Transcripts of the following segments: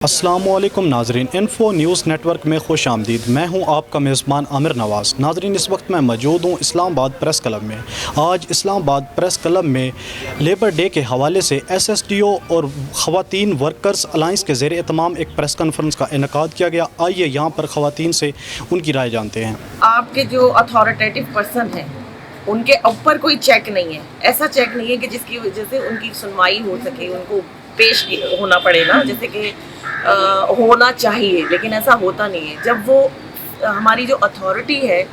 السلام علیکم ناظرین، انفو نیوز نیٹ ورک میں خوش آمدید۔ میں ہوں آپ کا میزبان عامر نواز۔ ناظرین، اس وقت میں موجود ہوں اسلام آباد پریس کلب میں۔ آج اسلام آباد پریس کلب میں لیبر ڈے کے حوالے سے ایس ایس ڈی او اور خواتین ورکرز الائنس کے زیر اہتمام ایک پریس کانفرنس کا انعقاد کیا گیا۔ آئیے یہاں پر خواتین سے ان کی رائے جانتے ہیں۔ آپ کے جو اتھارٹیٹیو پرسن ہیں ان کے اوپر کوئی چیک نہیں ہے، ایسا چیک نہیں ہے کہ جس کی وجہ سے ان کی سنوائی ہو سکے، ان کو پیش ہونا پڑے نا، جیسے کہ ہونا چاہیے، لیکن ایسا ہوتا نہیں ہے۔ جب وہ ہماری جو اتھارٹی ہے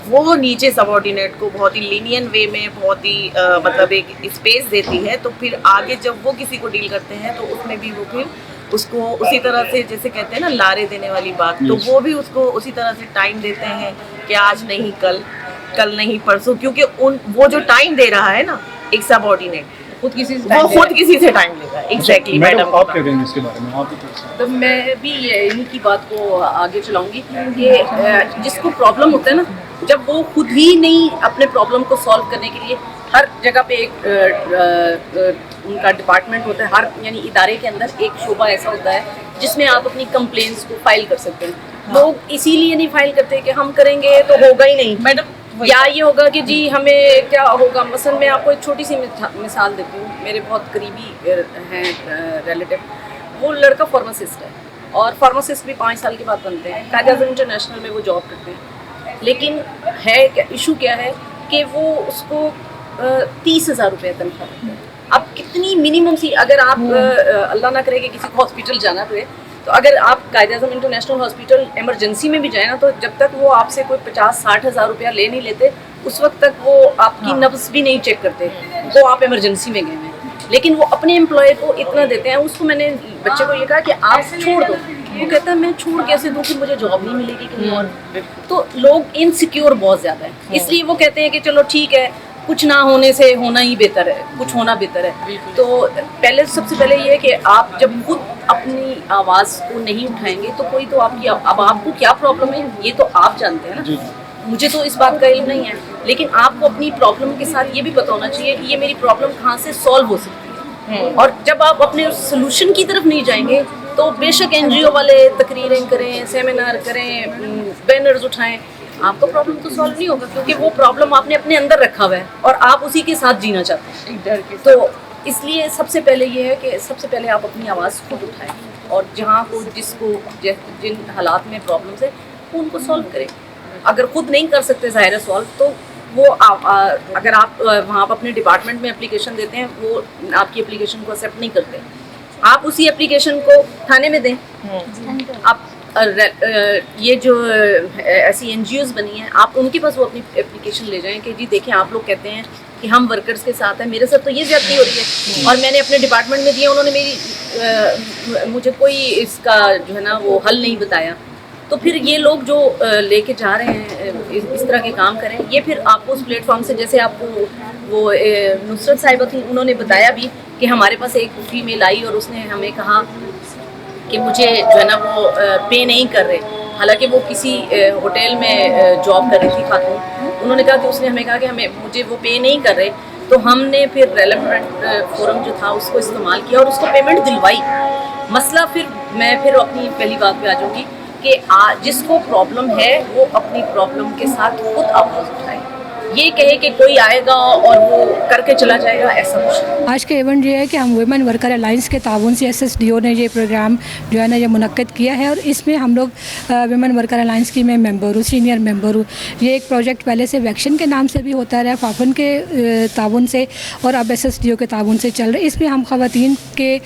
وہ نیچے سب آرڈینیٹ کو بہت ہی لینین وے میں بہت ہی مطلب ایک اسپیس دیتی ہے، تو پھر آگے جب وہ کسی کو ڈیل کرتے ہیں تو اس میں بھی وہ پھر اس کو اسی طرح سے جیسے کہتے ہیں نا لارے دینے والی بات، تو وہ بھی اس کو اسی طرح سے ٹائم دیتے ہیں کہ آج نہیں کل نہیں پرسوں، کیونکہ وہ جو ٹائم دے رہا ہے نا ایک سب آرڈینیٹ خود کسی سے ٹائم لے گا۔ ایگزیکٹلی میڈم، آپ کیا کہیں گے اس کے بارے میں؟ آپ تو میں بھی انہی کی بات کو آگے چلاؤں گی کہ جس کو پرابلم ہوتا ہے نا، جب وہ خود ہی نہیں اپنے پرابلم کو سالو کرنے کے لیے ہر جگہ پہ ایک ان کا ڈپارٹمنٹ ہوتا ہے، ہر یعنی ادارے کے اندر ایک شعبہ ایسا ہوتا ہے جس میں آپ اپنی کمپلینس کو فائل کر سکتے ہیں۔ لوگ اسی لیے نہیں فائل کرتے کہ ہم کریں گے تو ہوگا ہی نہیں میڈم، یا یہ ہوگا کہ جی ہمیں کیا ہوگا۔ مثلا میں آپ کو ایک چھوٹی سی مثال دیتی ہوں، میرے بہت قریبی ہیں ریلیٹیو، وہ لڑکا فارماسسٹ ہے اور فارماسسٹ بھی 5 سال کے بعد بنتے ہیں، قائد اعظم انٹرنیشنل میں وہ جاب کرتے ہیں، لیکن ہے کیا ایشو کیا ہے کہ وہ اس کو 30,000 روپے تنخواہ دیتے ہیں۔ اب کتنی منیمم سی، اگر آپ اللہ نہ کرے کہ کسی کو ہاسپٹل جانا پڑے، تو اگر آپ Quaid Azam international hospital emergency میں بھی جائیں نا، تو جب تک وہ آپ سے کوئی 50-60 ہزار روپیہ لے نہیں لیتے، اس وقت تک وہ آپ کی نبض بھی نہیں چیک کرتے، وہ آپ ایمرجنسی میں گئے ہیں۔ لیکن وہ اپنے امپلائی کو اتنا دیتے ہیں۔ اس کو میں نے بچے کو یہ کہا کہ آپ چھوڑ دو، وہ کہتا ہے میں چھوڑ کیسے دوں کہ مجھے جاب نہیں ملے گی کہیں اور۔ تو لوگ انسیکیور بہت زیادہ ہیں، اس لیے وہ کہتے ہیں کہ چلو ٹھیک ہے، کچھ نہ ہونے سے ہونا ہی بہتر ہے، کچھ ہونا بہتر ہے۔ تو سب سے پہلے یہ ہے کہ آپ جب خود اپنی آواز کو نہیں اٹھائیں گے تو کوئی تو آپ کی، اب آپ کو کیا پرابلم ہے یہ تو آپ جانتے ہیں نا، مجھے تو اس بات کا علم نہیں ہے، لیکن آپ کو اپنی پرابلم کے ساتھ یہ بھی پتہ ہونا چاہیے کہ یہ میری پرابلم کہاں سے سالو ہو سکتی ہے۔ اور جب آپ اپنے سلوشن کی طرف نہیں جائیں گے تو بے شک این جی او والے تقریریں کریں، سیمینار کریں، بینرز اٹھائیں، آپ کا پرابلم تو سالو نہیں ہوگا، کیونکہ وہ پرابلم آپ نے اپنے اندر رکھا ہوا ہے اور آپ اسی کے ساتھ جینا چاہتے ہیں۔ تو اس لیے سب سے پہلے یہ ہے کہ سب سے پہلے آپ اپنی آواز خود اٹھائیں اور جہاں کو جس کو جن حالات میں پرابلمس ہے ان کو سالو کریں۔ اگر خود نہیں کر سکتے ظاہر ہے سالو، تو وہ اگر آپ وہاں اپنے ڈپارٹمنٹ میں اپلیکیشن دیتے ہیں، وہ آپ کی اپلیکیشن کو ایکسیپٹ نہیں کرتے، آپ اسی اپلیکیشن کو تھانے میں دیں۔ آپ یہ جو ایسی این جی اوز بنی ہیں، آپ ان کے پاس وہ اپنی اپلیکیشن لے جائیں کہ جی دیکھیں آپ لوگ کہتے ہیں کہ ہم ورکرز کے ساتھ ہیں، میرے ساتھ تو یہ زیادتی ہو رہی ہے اور میں نے اپنے ڈپارٹمنٹ میں دیا، انہوں نے مجھے کوئی اس کا جو ہے نا وہ حل نہیں بتایا۔ تو پھر یہ لوگ جو لے کے جا رہے ہیں اس طرح کے کام کریں، یہ پھر آپ کو اس پلیٹ فارم سے، جیسے آپ کو وہ نصرت صاحبہ تھیں، انہوں نے بتایا بھی کہ ہمارے پاس ایک فیمیل آئی اور اس نے ہمیں کہا کہ مجھے جو ہے نا وہ پے نہیں کر رہے، حالانکہ وہ کسی ہوٹل میں جاب کر رہی تھی خاتون۔ انہوں نے کہا کہ اس نے ہمیں کہا کہ مجھے وہ پے نہیں کر رہے، تو ہم نے پھر ریلیونٹ فورم جو تھا اس کو استعمال کیا اور اس کو پیمنٹ دلوائی۔ مسئلہ میں پھر اپنی پہلی بات پہ آ جاؤں گی کہ جس کو پرابلم ہے وہ اپنی پرابلم کے ساتھ خود آواز اٹھائے، یہ کہے کہ کوئی آئے گا اور وہ کر کے چلا جائے گا، ایسا کچھ نہیں۔ آج کا ایونٹ یہ ہے کہ ہم ویمن ورکر الائنس کے تعاون سے ایس ایس ڈی او نے یہ پروگرام جو ہے نا یہ منعقد کیا ہے، اور اس میں ہم لوگ ویمن ورکر الائنس کی میں ممبر ہوں، سینئر ممبر ہوں۔ یہ ایک پروجیکٹ پہلے سے ویکشن کے نام سے بھی ہوتا رہا، فافن کے تعاون سے، اور اب ایس ایس ڈی او کے تعاون سے چل رہا ہے۔ اس میں ہم خواتین کے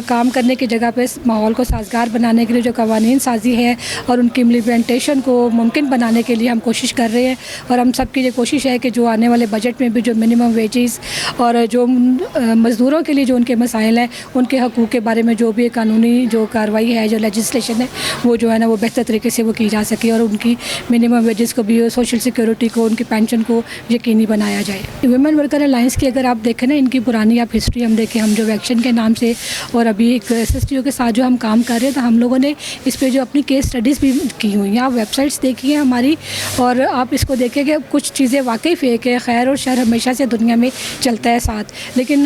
کام کرنے کی جگہ پہ ماحول کو سازگار بنانے کے لیے جو قوانین سازی ہے اور ان کی امپلیمنٹیشن کو ممکن بنانے کے لیے ہم کوشش کر رہے ہیں، اور ہم سب کی یہ کوشش ہے کہ جو آنے والے بجٹ میں بھی جو منیمم ویجز اور جو مزدوروں کے لیے جو ان کے مسائل ہیں، ان کے حقوق کے بارے میں جو بھی قانونی جو کارروائی ہے، جو لیجسلیشن ہے، وہ جو ہے نا وہ بہتر طریقے سے وہ کی جا سکے، اور ان کی منیمم ویجز کو بھی، سوشل سیکورٹی کو، ان کی پینشن کو یقینی بنایا جائے۔ ویمن ورکر الائنس کی اگر آپ دیکھیں نا، ان کی پرانی آپ ہسٹری ہم دیکھیں، ہم جو ویکشن کے نام سے اور ابھی ایک ایس ایس ٹی او کے ساتھ جو ہم کام کر رہے ہیں، تو ہم لوگوں نے اس پہ جو اپنی کیس اسٹڈیز بھی کی ہوئی ہیں، آپ ویب سائٹس دیکھیے ہماری، اور آپ اس کو دیکھیں کہ کچھ چیزیں واقعی فیک ہے۔ خیر اور شر ہمیشہ سے دنیا میں چلتا ہے ساتھ، لیکن